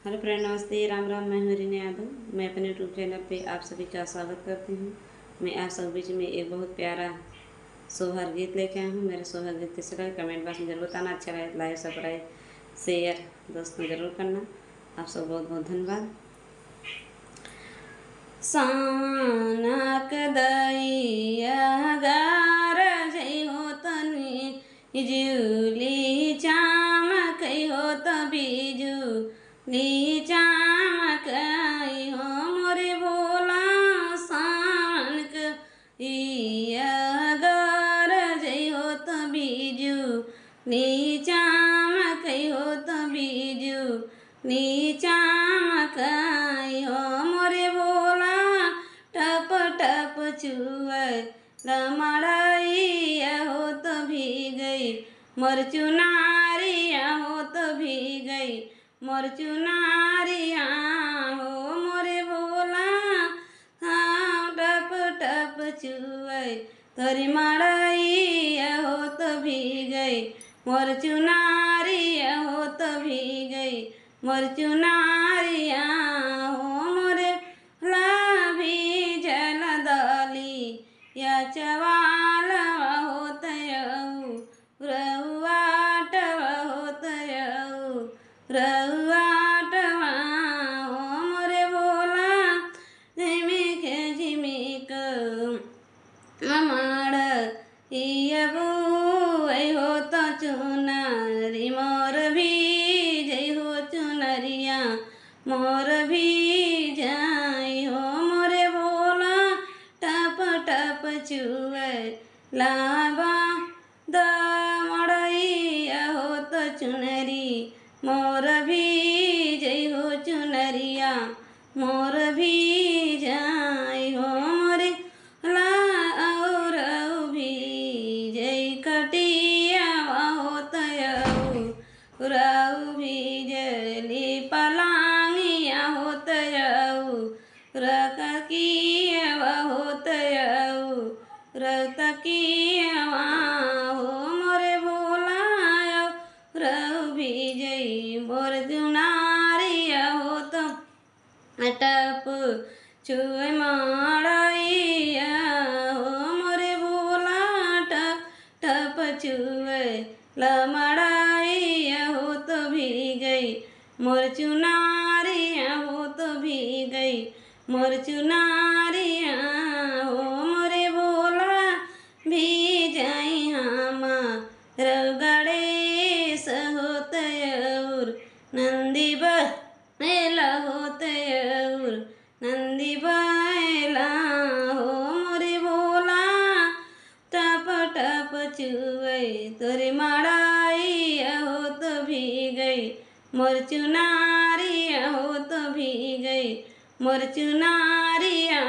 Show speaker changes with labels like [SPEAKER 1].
[SPEAKER 1] Hello friend, नमस्ते, राम राम। मैं हूँ रीना यादव। मैं अपने यूट्यूब चैनल पे आप सभी का स्वागत करती हूँ। मैं आप सब बीच में एक बहुत प्यारा सोहर गीत लेके आई हूँ। मेरे सोहर गीत कैसे लगे कमेंट बॉक्स में जरूर बताना। अच्छा लगे लाइक सब्सक्राइब शेयर दोस्तों जरूर करना। आप सब बहुत बहुत धन्यवाद। सानक दैया गार जय हो तनी जुली चामकै हो त बिजुली चामकै हो मोरे भोला सानक इया गार जय हो त बिजुली चामकै हो त बिजुली चामकै हो मोरे भोला टप टप चुए लमड़ैया हो तो भीगई मोर चुनारिया हो तो भीगई मोर चुनारिया हो मोरे भोला। हाँ टप टप चुए तोरी मड़ैया हो तो भीगई मोर चुनारिया हो तो भीगई मोर चुनारिया हो मोरे लाभी जल दली या चवाल होत रहुआट होत रहुआट हो मोरे भोला झिमिक झिमिक ममड़ इयबू हो तो चुनरी मोर भी जय हो चुनरिया मोर भी जाई हो मोरे भोला टप टप चुए लाबा द मड़ैया हो तो चुनरी मोर भी जय हो चुनरिया मोर भी जाई हो मोरे ला और भी जय कटिया हो तयऊ राउ भी जली पलांगिया हो तयऊ रकिया हो तयऊ रतकिया हो मोरे भोला रऊ भी जय मोर जुनारिया हो तो टप चुए मड़ैया हो मोरे भोला टप टप चुए लमड़ैया हो तो भी गई मोर चुनारिया हो तो भी गई मोर चुनारिया हो मोरे भोला भी जाई हम गणेश होत और नंदी बैला होत और नंदी बैला हो मोरे भोला टप टप चुए तोरे मड़ैया हो तो भी गई मोर चुनारिया हो तो भी गई मोर चुनारिया